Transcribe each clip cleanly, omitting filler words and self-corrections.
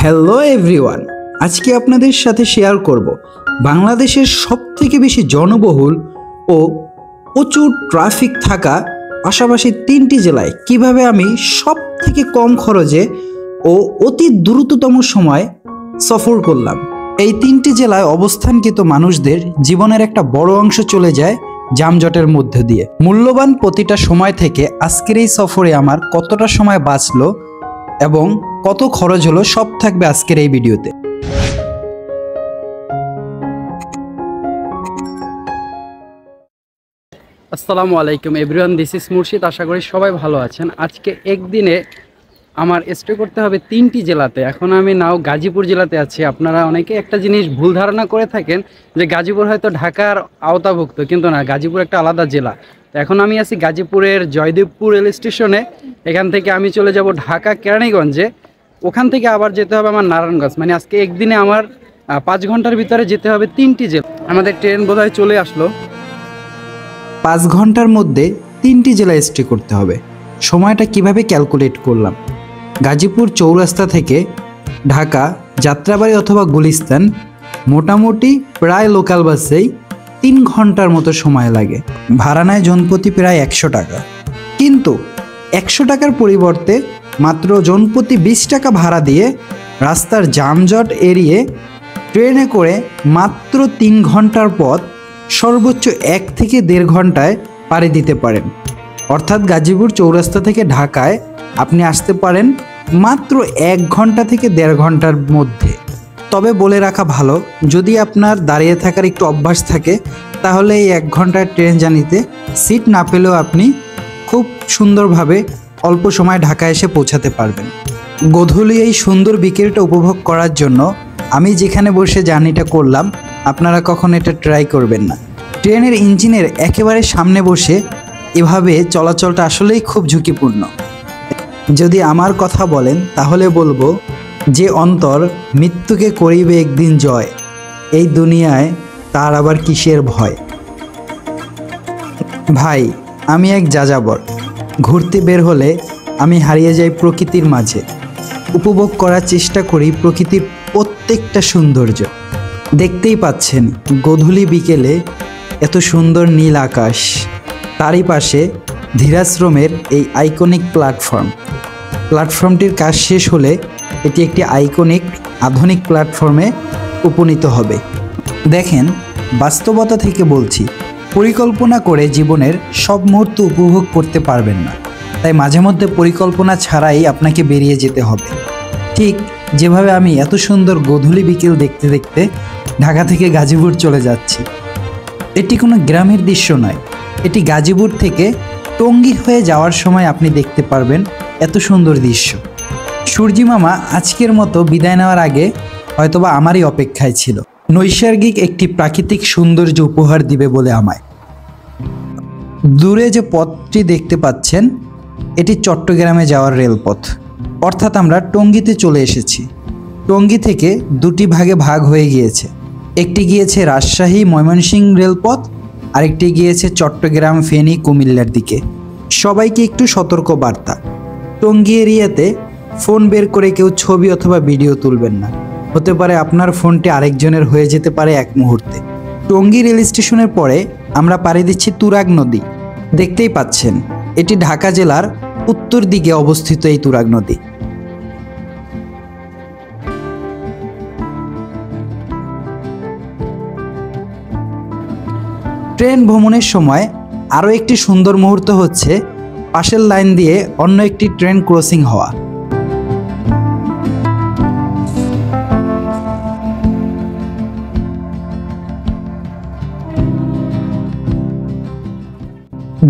Hello everyone, আজকে আপনাদের সাথে শেয়ার করব বাংলাদেশের সবথেকে বেশি জনবহুল ও প্রচুর ট্রাফিক থাকা পাশাপাশি 3টি জেলায় কিভাবে আমি সবথেকে কম খরচে ও অতি দ্রুততম সময় সফর করলাম। এই 3টি জেলায় অবস্থানকৃত মানুষদের জীবনের একটা বড় অংশ চলে যায় যানজটের মধ্য দিয়ে। মূল্যবান প্রতিটা সময় থেকে আজকের এই সফরে আমার কতটা সময় বাঁচলো এবং কত খরচ হলো সব থাকবে আজকের এই ভিডিওতে। আসসালামু আলাইকুম এভরিওয়ান, দিস ইজ মুর্শিদ। আশা করি সবাই ভালো আছেন। আজকে একদিনে আমার স্টে করতে হবে 3টি জেলাতে। এখন আমি নাও গাজীপুর জেলাতে আছি। আপনারা অনেকে একটা জিনিস ভুল ধারণা করে থাকেন যে গাজীপুর হয়তো ঢাকার আওতাভুক্ত, কিন্তু না, গাজীপুর একটা আলাদা জেলা। তো এখন আমি আছি গাজীপুরের জয়দেবপুর রেল স্টেশনে। এখান থেকে আমি চলে যাব ঢাকা কেরানীগঞ্জে, ওখান থেকে আবার যেতে হবে আমার নারায়ণগঞ্জ। মানে আজকে একদিনে আমার 5 ঘন্টার ভিতরে যেতে হবে 3টি জেলা। আমাদের ট্রেন বোধহয় চলে আসলো। 5 ঘন্টার মধ্যে 3টি জেলায় স্টে করতে হবে। সময়টা কিভাবে ক্যালকুলেট করলাম? গাজীপুর চৌরাস্তা থেকে ঢাকা যাত্রাবাড়ি অথবা গুলিস্তান মোটামুটি প্রায় লোকাল বাসেই 3 ঘন্টার মতো সময় লাগে। ভাড়া নেয় জনপ্রতি প্রায় 100 টাকা, কিন্তু 100 টাকার পরিবর্তে মাত্র জনপ্রতি 20 টাকা ভাড়া দিয়ে রাস্তার যানজট এড়িয়ে ট্রেনে করে মাত্র 3 ঘন্টার পথ সর্বোচ্চ 1 থেকে 1.5 ঘন্টায় পাড়ি দিতে পারেন। অর্থাৎ গাজীপুর চৌরাস্তা থেকে ঢাকায় আপনি আসতে পারেন মাত্র 1 ঘন্টা থেকে 1.5 ঘন্টার মধ্যে। তবে বলে রাখা ভালো, যদি আপনার দাঁড়িয়ে থাকার একটু অভ্যাস থাকে তাহলে এই 1 ঘন্টার ট্রেন জার্নিতে সিট না পেলেও আপনি খুব সুন্দরভাবে অল্প সময় ঢাকা এসে পৌঁছাতে পারবেন। গোধূলি এই সুন্দর বিকেলটা উপভোগ করার জন্য আমি যেখানে বসে জার্নিটা করলাম, আপনারা কখনো এটা ট্রাই করবেন না। ট্রেনের ইঞ্জিনের একেবারে সামনে বসে এভাবে চলাচলটা আসলেই খুব ঝুঁকিপূর্ণ। যদি আমার কথা বলেন তাহলে বলবো যে অন্তর মৃত্যুকে করিবে একদিন জয়, এই দুনিয়ায় তার আবার কিসের ভয়। ভাই, আমি এক যাযাবর। ঘুরতে বের হলে আমি হারিয়ে যাই প্রকৃতির মাঝে, উপভোগ করার চেষ্টা করি প্রকৃতির প্রত্যেকটা সৌন্দর্য। দেখতেই পাচ্ছেন গোধূলি বিকেলে এত সুন্দর নীল আকাশ, তারই পাশে ধীরাশ্রমের এই আইকনিক প্ল্যাটফর্মটির কাজ শেষ হলে এটি একটি আইকনিক আধুনিক প্ল্যাটফর্মে উপনীত হবে। দেখেন, বাস্তবতা থেকে বলছি, পরিকল্পনা করে জীবনের সব মুহূর্ত উপভোগ করতে পারবেন না, তাই মাঝে মধ্যে পরিকল্পনা ছাড়াই আপনাকে বেরিয়ে যেতে হবে। ঠিক যেভাবে আমি এত সুন্দর গোধূলি বিকেল দেখতে দেখতে ঢাকা থেকে গাজীপুর চলে যাচ্ছি। এটি কোনো গ্রামের দৃশ্য নয়, এটি গাজীপুর থেকে টঙ্গী হয়ে যাওয়ার সময় আপনি দেখতে পারবেন এত সুন্দর দৃশ্য। সূর্যি মামা আজকের মতো বিদায় নেওয়ার আগে হয়তোবা আমারই অপেক্ষায় ছিল। নৈসর্গিক একটি প্রাকৃতিক সৌন্দর্য উপহার দিবে বলে আমায়। দূরে যে পথটি দেখতে পাচ্ছেন, এটি চট্টগ্রামে যাওয়ার রেলপথ। অর্থাৎ আমরা টঙ্গীতে চলে এসেছি। টঙ্গী থেকে 2টি ভাগে ভাগ হয়ে গিয়েছে। একটি গিয়েছে রাজশাহী ময়মনসিংহ রেলপথ, আরেকটি গিয়েছে চট্টগ্রাম ফেনী কুমিল্লার দিকে। সবাইকে একটু সতর্ক বার্তা, টঙ্গী এরিয়াতে ফোন বের করে কেউ ছবি অথবা ভিডিও তুলবেন না। হতে পারে আপনার ফোনটি আরেকজনের হয়ে যেতে পারে এক মুহূর্তে। টঙ্গী রেল স্টেশনের পরে আমরা পাড়ি দিচ্ছি তুরাগ নদী। দেখতেই পাচ্ছেন এটি ঢাকা জেলার উত্তর দিকে অবস্থিত এই তুরাগ নদী। ট্রেন ভ্রমণের সময় আরও একটি সুন্দর মুহূর্ত হচ্ছে পাশের লাইন দিয়ে অন্য একটি ট্রেন ক্রসিং হওয়া।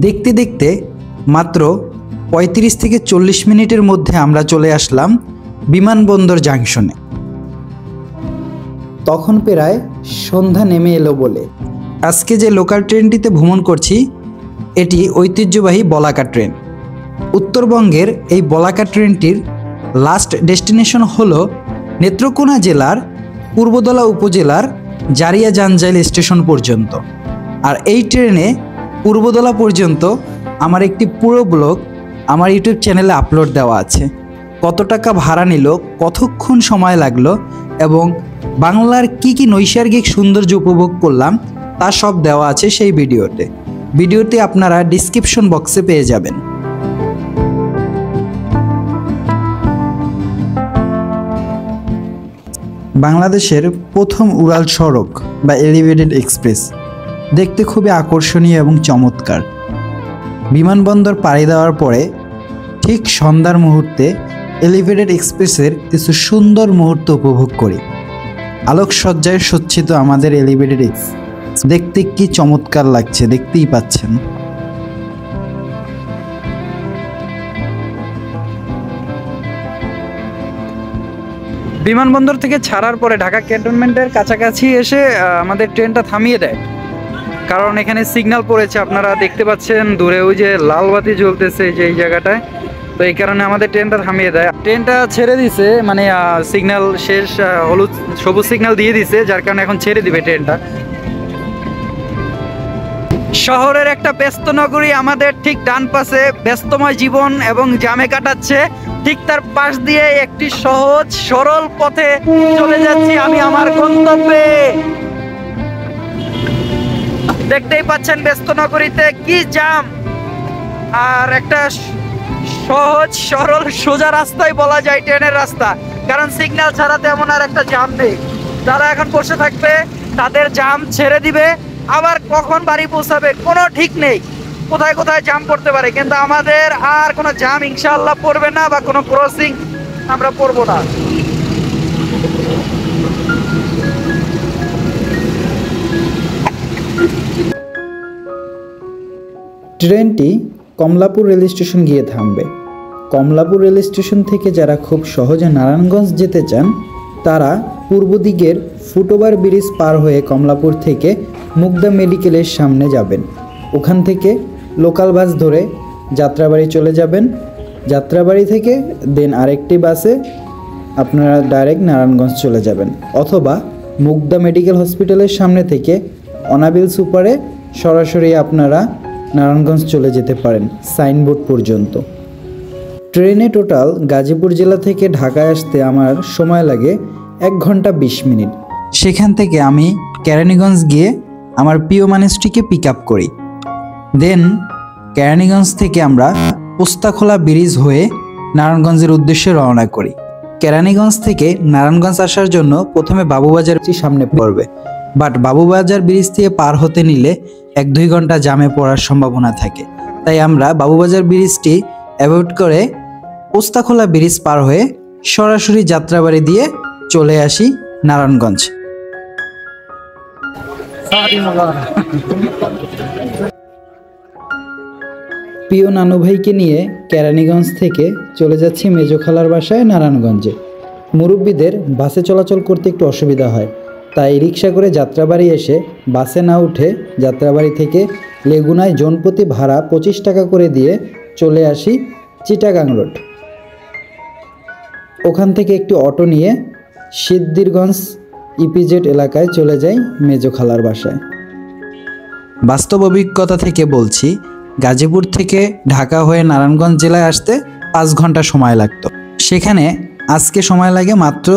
দেখতে দেখতে মাত্র 35 থেকে 40 মিনিটের মধ্যে আমরা চলে আসলাম বিমানবন্দর জাংশনে। তখন প্রায় সন্ধ্যা নেমে এলো বলে আজকে যে লোকাল ট্রেনটিতে ভ্রমণ করছি এটি ঐতিহ্যবাহী বলাকা ট্রেন। উত্তরবঙ্গের এই বলাকা ট্রেনটির লাস্ট ডেস্টিনেশন হলো নেত্রকোনা জেলার পূর্বদলা উপজেলার জারিয়া জাঞ্জাইল স্টেশন পর্যন্ত। আর এই ট্রেনে পূর্বদলা পর্যন্ত আমার একটি পুরো ব্লগ আমার ইউটিউব চ্যানেলে আপলোড দেওয়া আছে। কত টাকা ভাড়া নিল, কতক্ষণ সময় লাগলো এবং বাংলার কি নৈসর্গিক সৌন্দর্য উপভোগ করলাম তা সব দেওয়া আছে সেই ভিডিওতে আপনারা ডিসক্রিপশন বক্সে পেয়ে যাবেন। বাংলাদেশের প্রথম উড়াল সড়ক বা এলিভেটেড এক্সপ্রেস দেখতে খুবই আকর্ষণীয় এবং চমৎকার। বিমানবন্দর পাড়ি দেওয়ার পরে ঠিক সন্ধ্যার মুহূর্তে এলিভেটেড এক্সপ্রেসের কিছু সুন্দর মুহূর্ত উপভোগ করি। আলোকসজ্জায় সজ্জিত আমাদের এলিভেটেড এক্সপ্রেস দেখতে কি চমৎকার লাগছে, দেখতেই পাচ্ছেন। বিমানবন্দর থেকে ছাড়ার পরে ঢাকা ক্যান্টনমেন্টের কাছাকাছি এসে আমাদের ট্রেনটা থামিয়ে দেয়, কারণ এখানে সিগন্যাল পড়েছে। আপনারা দেখতে পাচ্ছেন দূরে ওই যে লাল বাতি জ্বলতেছে যে এই জায়গাটায়, তো এই কারণে আমাদের ট্রেনটা থামিয়ে দেয়। ট্রেনটা ছেড়ে দিছে, মানে সিগন্যাল শেষ, হলুদ সবুজ সিগন্যাল দিয়ে দিছে, যার কারণে এখন ছেড়ে দিবে ট্রেনটা। শহরের একটা ব্যস্ত নগরী আমাদের ঠিক ডান পাশে ব্যস্তময় জীবন এবং জামে কাটাচ্ছে, ঠিক তার পাশ দিয়ে একটি সহজ সরল পথে চলে যাচ্ছি আমি আমার গন্তব্যে। দেখতেই পাচ্ছেন ব্যস্ত নগরীতে কি জ্যাম, আর একটা সহজ সরল সোজা রাস্তায় বলা যায় ট্রেনের রাস্তা, কারণ সিগন্যাল ছাড়া তেমন আর একটা জ্যাম নেই। যারা এখন বসে থাকবে তাদের জ্যাম ছেড়ে দিবে, আবার কখন বাড়ি পৌঁছাবে কোনো ঠিক নেই, কোথায় কোথায় জ্যাম পড়তে পারে, কিন্তু আমাদের আর কোনো জ্যাম ইনশাআল্লাহ পড়বে না, বা কোনো ক্রসিং আমরা পড়বো না। ট্রেনটি কমলাপুর রেল স্টেশন গিয়ে থামবে। কমলাপুর রেল স্টেশন থেকে যারা খুব সহজে নারায়ণগঞ্জ যেতে চান তারা পূর্ব দিকের ফুটওভার ব্রিজ পার হয়ে কমলাপুর থেকে মুগদা মেডিকেলের সামনে যাবেন। ওখান থেকে লোকাল বাস ধরে যাত্রাবাড়ি চলে যাবেন। যাত্রাবাড়ি থেকে দেন আরেকটি বাসে আপনারা ডাইরেক্ট নারায়ণগঞ্জ চলে যাবেন, অথবা মুগদা মেডিকেল হসপিটালের সামনে থেকে অনাবিল সুপারে সরাসরি আপনারা নারায়ণগঞ্জ চলে যেতে পারেন সাইনবোর্ড পর্যন্ত। ট্রেনে টোটাল গাজীপুর জেলা থেকে ঢাকায় আসতে আমার সময় লাগে 1 ঘন্টা 20 মিনিট। সেখান থেকে আমি কেরানীগঞ্জ গিয়ে আমার প্রিয় মানুষটিকে পিক আপ করি। দেন কেরানীগঞ্জ থেকে আমরা পোস্তাখোলা ব্রিজ হয়ে নারায়ণগঞ্জের উদ্দেশ্যে রওনা করি। কেরানীগঞ্জ থেকে নারায়ণগঞ্জ আসার জন্য প্রথমে বাবুবাজার সামনে পড়বে, বাট বাবুবাজার ব্রিজ দিয়ে পার হতে নিলে 1-2 ঘন্টা জামে পড়ার সম্ভাবনা থাকে। তাই আমরা বাবুবাজার ব্রিজটি অ্যাভয়েড করে পোস্তাখোলা ব্রিজ পার হয়ে সরাসরি যাত্রাবাড়ি দিয়ে চলে আসি নারায়ণগঞ্জ। প্রিয় নানু ভাইকে নিয়ে কেরানীগঞ্জ থেকে চলে যাচ্ছি মেজো খালার বাসায় নারায়ণগঞ্জে। মুরব্বীদের বাসে চলাচল করতে একটু অসুবিধা হয়, তাই রিক্সা করে যাত্রাবাড়ি এসে বাসে না উঠে যাত্রাবাড়ি থেকে লেগুনায় জনপ্রতি ভাড়া 25 টাকা করে দিয়ে চলে আসি চিটাগাং রোড। ওখান থেকে একটি অটো নিয়ে সিদ্ধিরগঞ্জ ইপিজেড এলাকায় চলে যাই মেজো খালার বাসায়। বাস্তব অভিজ্ঞতা থেকে বলছি, গাজীপুর থেকে ঢাকা হয়ে নারায়ণগঞ্জ জেলায় আসতে 5 ঘন্টা সময় লাগতো, সেখানে আজকে সময় লাগে মাত্র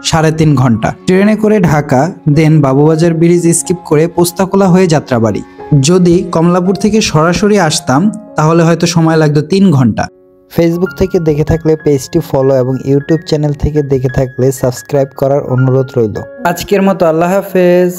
3.5 ঘন্টা। ট্রেনে করে ঢাকা, দেন বাবুবাজার ব্রিজ স্কিপ করে পোস্তাখোলা হয়ে যাত্রাবাড়ি। যদি কমলাপুর থেকে সরাসরি আসতাম তাহলে হয়তো সময় লাগতো 3 ঘন্টা। ফেসবুক থেকে দেখে থাকলে পেজটি ফলো এবং ইউটিউব চ্যানেল থেকে দেখে থাকলে সাবস্ক্রাইব করার অনুরোধ রইল। আজকের মতো আল্লাহ হাফেজ।